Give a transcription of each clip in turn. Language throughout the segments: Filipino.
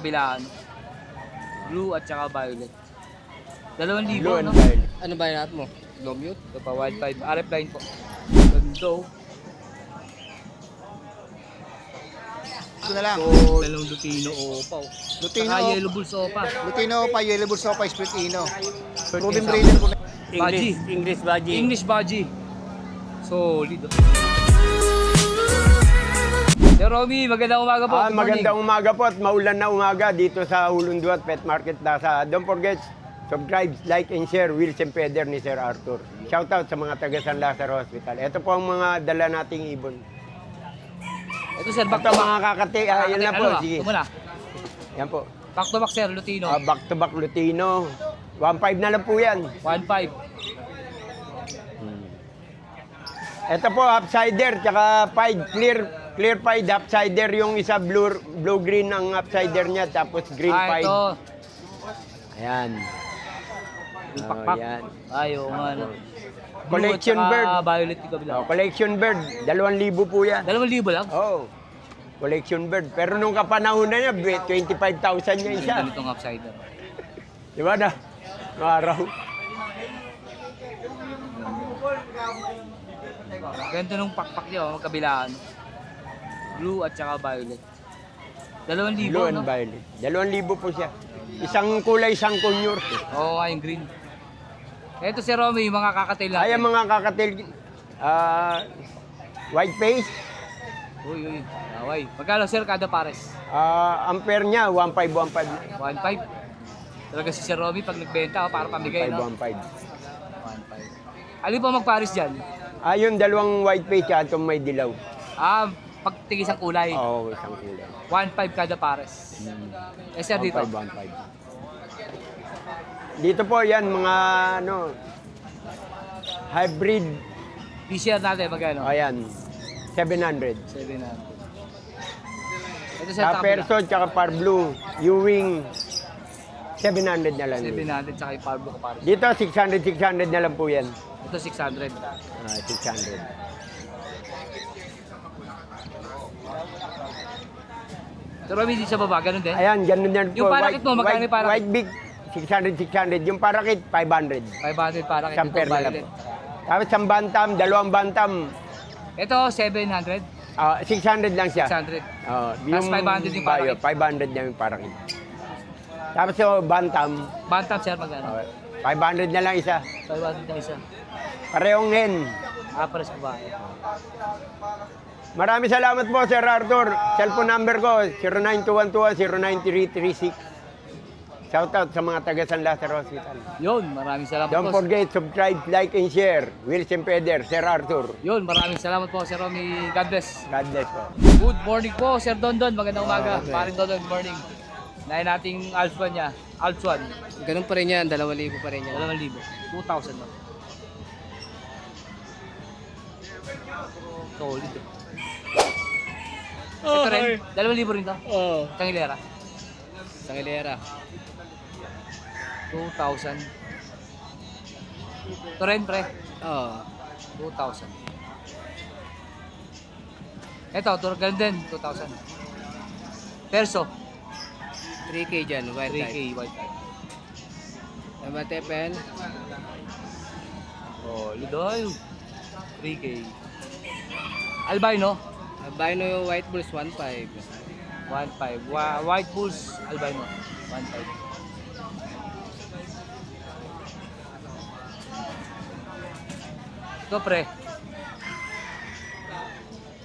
magkabilaan. Blue at saka violet. 2,000, Blue and no? violet. Ano ba yung mo? Low mute? Ito pa, wild 5. RF line po. Gando. Ito na lang. So, dalawang Lutino Opa. Lutino, Saka Yellow Bulls Opa. Lutino pa, Yellow Bulls pa, Splitino. Splitino. Proven breeder ko na. Baji. English Baji. English Baji. Solid. Sir Romy, magandang umaga po. Good morning. Magandang umaga po at maulan na umaga dito sa Ulundua Pet Market Plaza. Don't forget, subscribe, like, and share Wilson Peder ni Sir Arthur. Shoutout sa mga taga San Lazaro Hospital. Ito po ang mga dala nating ibon. Ito sir, back Ito to back. mga kakati, yan na po. Sige. Ito muna. Yan po. Back to back sir, Lutino. Back to back Lutino. 1.5 na lang po yan. 1.5. Ito po, upsider, tsaka pied, clear pied, upsider. Yung isa blue-green ang upsider niya, tapos green pied. Ito. Ayan. Yung pakpak. Yan. Ay, oo nga. No. Collection Blue at bird. saka violet yung kabila. Collection bird, 2,000 po yan. 2,000 lang? Oh, collection bird. Pero nung kapanahon na niya, 25,000 niya isa. Ganitong upsider. Di ba na? Araw. Ganito nung pakpak niya, magkabilaan. Blue at saka violet. 2,000, Blue no? and violet. 2,000 po siya. Isang kulay, isang conure. Oo nga, yung green. Ito si Romy, yung mga kakatail natin. Ay, ang mga kakatil, white face, Uy. Away. Magkano sir kada pares? ampere niya, 1.5. 1.5. Talaga si Sir Romy pag nagbenta, para pamigay, no? 1.5. 1.5. Alin po magpares dyan? Yung dalawang white face at itong may dilaw. Pag tigis ang kulay. Oo, isang kulay. 1.5 kada pares. Eh sir dito? 1.5. Dito po yan, mga hybrid. PCR natin, magkano? Ayan, 700. 700. Ito sa Perso, tsaka par blue, Ewing, 700 na lang. 700 tsaka yung Pablo pares. Dito, 600 na lang po yan. Ito 600. 600. Sir Romy, dito sa baba, ganun din? Ayan, ganun yan po. Yung parakit mo, magkano yung parakit? White big, 600. Yung parakit, 500. 500 para kay Isang ito, pair na lang violet. po. Tapos isang bantam, dalawang bantam, Ito, 700. 600 lang siya. 600. Yung 500 yung parakit. 500 na yung parakit. Tapos yung bantam, Bantam, sir, magkano? 500 na lang isa. 500 na isa. Parehong hen. Pares ko ba? Maraming salamat po, Sir Arthur. Cellphone number ko, 09212-09336. Shoutout sa mga taga San Lazaro Hospital. Yun, maraming salamat Don't po. forget, subscribe, like, and share. Wilson Peder, Sir Arthur. Yun, maraming salamat po, Sir Romy. God bless. God bless po. Good morning po, Sir Dondon. Magandang umaga. Okay. Paring Dondon, good morning. Nahin nating Alpsuan niya. Alpsuan, Ganun pa rin yan, 2,000 pa rin yan. 2,000. 2,000 lang. Solid. Ito rin, 2,000 rin to. Oo. Tangilera. Sa Hilera. 2,000. Ito rin, pre. Oo. 2,000. Ito, ganun din, 2,000. Perso, 3K dyan, white 3K, type. white type. Matepen, Oh, lidoy. 3K. Albino, albino yung white bulls, 1.5. 1.5. White Bulls, albino, 1.5. Ito, pre.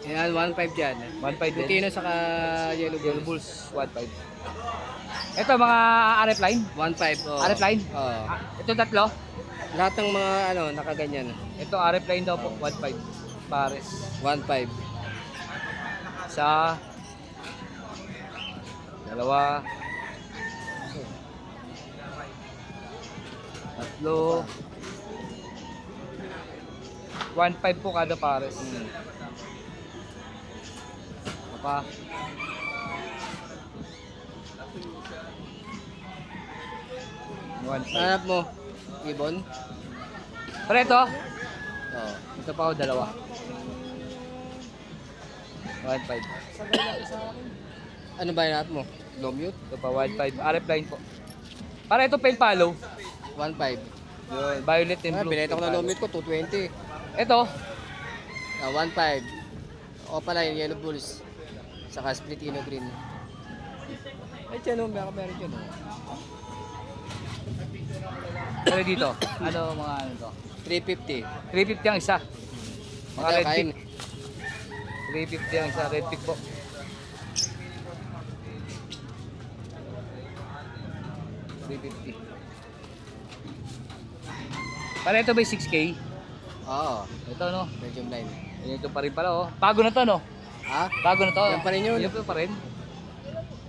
Yan, 1.5 dyan. 1.5 din. Lutino saka yellow Yellow bulls. Bulls, 1.5. Ito, mga RF line. 1.5, oo. RF line? Oo. Ito tatlo. Lahat ng mga nakaganyan. Ito, RF line daw po, 1.5. Pares. 1.5. Isa. Dalawa. Tatlo. 1.5 po kada pares. Pa. Hanap mo, ibon? Pero ito, Oo. ito pa ako dalawa. 1.5. Ano ba yung mo? Low mute? Ito pa, 1.5. RF line po. Para ito, pale follow. 1.5. Yun, violet and blue. Binenta ko na low mute ko, 220. Ito, 1.5. Opaline, yellow bulls. Saka split ino green. Ay, dyan o, meron dyan o. pero dito, ano mga ano to? 350. 350 ang isa. Mga Ito, red kain. pick. 350 ang isa, red pick po. $350. Para ito ba yung 6K? Oo, Ito no? medium line. Ito pa rin pala oh. Bago na to no? Ha? Bago na to. Yan pa rin yun. Yan pa rin.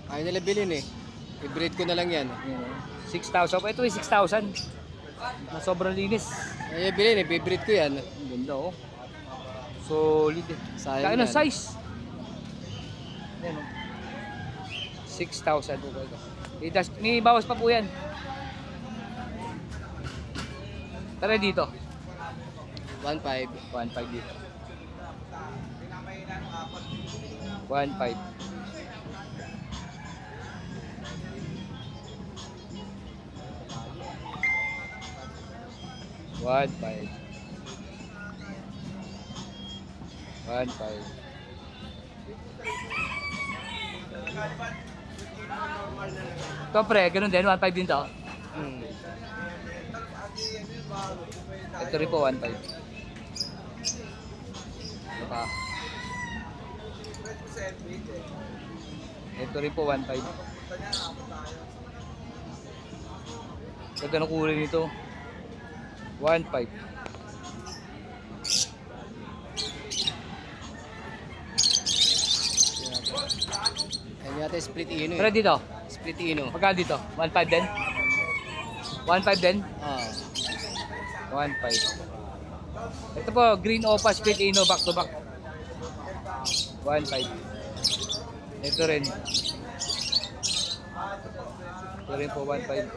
Ayaw nila bilhin eh. I-breed ko na lang yan. Yun, oh. 6,000 pa. Ito ay 6,000. Na sobrang linis. Ayaw bilhin eh, i-breed ko yan. Ang ganda oh. Solid eh. Sayang Kaya ng yan. size. Ayan oh. 6,000 po ito. May bawas pa po yan. Tara dito. 1.5. 1.5 dito. 1.5. One five. Ito pre, ganun din, 1.5 din to. Hmm. Ito rin po, 1.5. Ito pa. Ito rin po, 1.5. Ito ganun kulay nito. 1.5. Ayun yata split ino Pero eh. dito, Split ino. magkano dito? 1.5 din? 1.5 din? Ah. 1.5. Ito po, green opa, split ino, back to back. 1.5. Ito rin. Ito rin po, 1.5.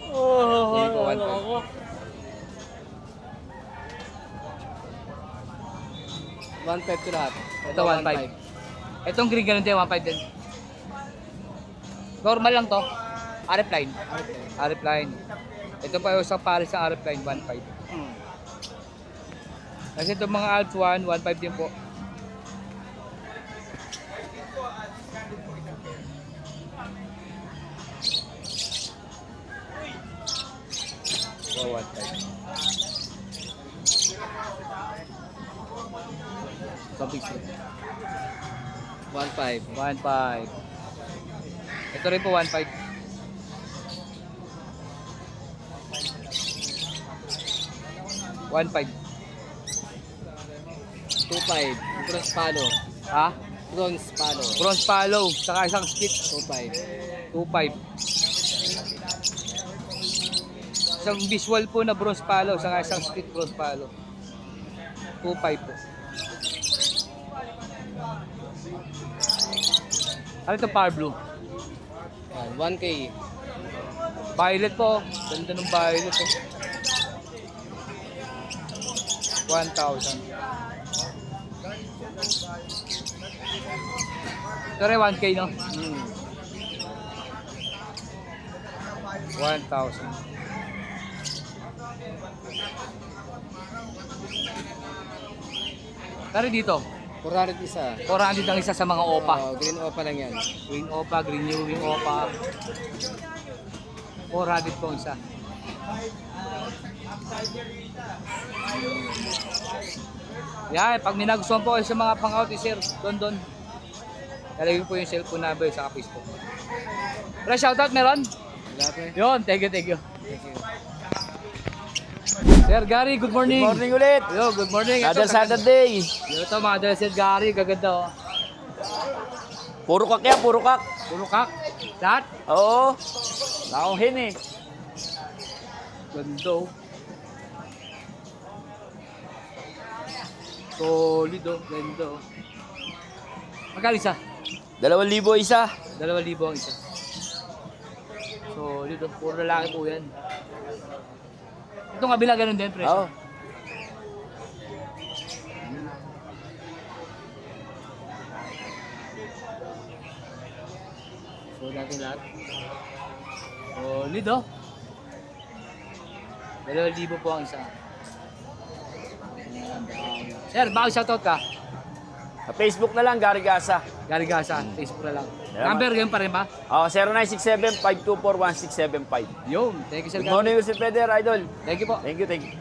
Hindi po, 1.5. 1.5 to lahat. Ito, 1.5. Itong green ganun din, 1.5 din. Normal lang to. RF line. RF line. Ito pa yung isang pares ng RF line, 1.5. Kasi itong mga Alps 1, 1.5 din po. So, 1.5. Topic 1.5. 1.5. Ito rin po 1.5. 1.5. 2.5. Bronze palo. Ha? Bronze palo. Bronze follow, saka isang split. 2.5. 2.5. Isang visual po na bronze follow, saka isang split bronze follow. 2.5 po. Ano ito power blue? Yan, 1K. Violet po. Ganda ng violet po. 1,000. Ito rin 1K no? 1,000. Pero dito, 400 isa. 400 ang isa sa mga opa. Green opa lang yan. Green opa, green new wing opa. 400 po ang isa. Yan, pag minagustuhan po kayo sa mga pang-out, sir, doon. Talagay po yung cellphone number sa Facebook. Pero shoutout meron? Wala pa eh. Yun, thank you. Thank you. Sir Gary, good morning. Good morning ulit. Yo, good morning. Another Ito, Saturday. ito mga dala Sir Gary, gaganda oh. Puro kak yan, puro kak. Puro kak. Lahat? Oo. Nakauhin eh. Ganda oh. Solid oh, ganda oh. Magkano isa? 2,000 isa. 2,000 ang isa. Solid oh, puro lalaki po yan. Itong kabila ganun din, presyo. Oo. So natin lahat. Solid oh. 2,000 po ang isa. Sir, baka shoutout ka? Sa Facebook na lang, Gary Gasa. Gary Gasa, Facebook na lang. Salamat. Number, ganyan pa rin ba? 0967-524-1675. Yun, thank you sir. Good morning, Wilson Peder, idol. Thank you po. Thank you, thank you.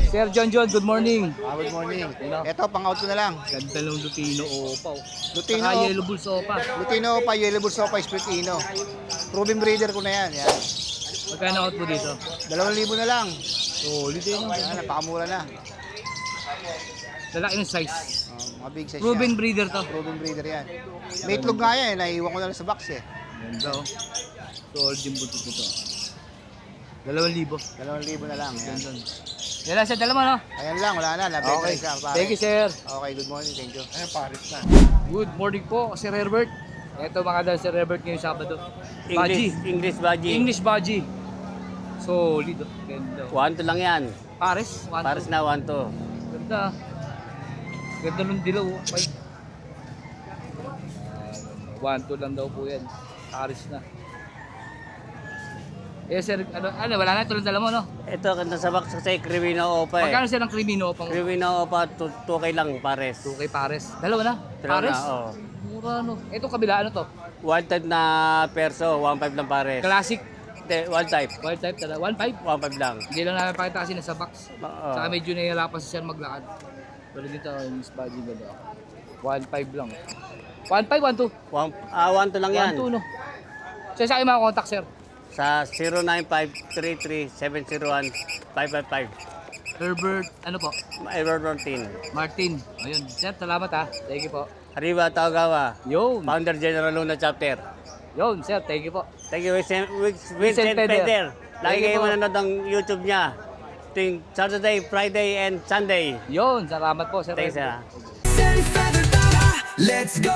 Sir John, good morning. Good morning. Hello. Ito, pang-out ko na lang. Ganda ng Lutino Opa. Oh. Lutino Saka Opa. Yellow Bulls Opa. Lutino Opa, Yellow Bulls Opa, Splitino. Proven breeder ko na yan. Yan. Magkano out mo dito? 2,000 na lang. Solid yun. Yan, napakamura na. Lalaki ng size. Mga big size Proven yan. breeder to. Proven breeder yan. May itlog nga yan. Naiiwan ko na lang sa box eh. Ganda oh. Solid yung buto ito. 2,000. 2,000 na lang. Yan. Ganda. Yan lang sir, dala mo no? Ayan lang, wala na. Nabenta Okay. siya, pare. Thank you sir. Okay, good morning. Thank you. Ayan, paris na. Good morning po, Sir Herbert. Ito mga dal Sir Herbert ngayong Sabado. Baji. English Baji. English Baji. Solid. Oh. Ganda. Oh. 1-2 lang yan. Pares. Pares na 1-2. Ganda. Ganda nung dilaw. 1-2 lang daw po yan. Pares na. Eh sir, ano wala na ito lang dala mo no? Ito, kanta sa box kasi Cremino Opa Magkano sir ang Crimino pang Cremino Opa, 2K lang, pares. 2K pares? Dalawa na? Dalawa Pares? na, oo. Mura no. Ito kabila ano to? One type na perso, 1.5 lang pares. Classic. Hindi, one type. Wild type talaga. 1.5? 1.5 lang. Hindi lang namin pakita kasi nasa box. Oo. Saka medyo nahihirapan si sir maglakad. Pero dito, yung Miss Baji ganda. 1.5 lang. 1.5, 1.2? 1-2 lang yan. 1.2 no. So sa akin mga contact sir. Sa 09533-701-555. Herbert, ano po? Error Martin. Martin. Ayun. Sir, salamat ha. Thank you po. Arriba, Taogawa. Yun. Founder General Luna Chapter. Yun, sir. Thank you po. Thank you, Vincent Peder. Peder. Thank Lagi you kayo po. manonood ng YouTube niya. Tuwing Saturday, Friday, and Sunday. Yun, salamat po, sir. Thanks, sir. Let's go!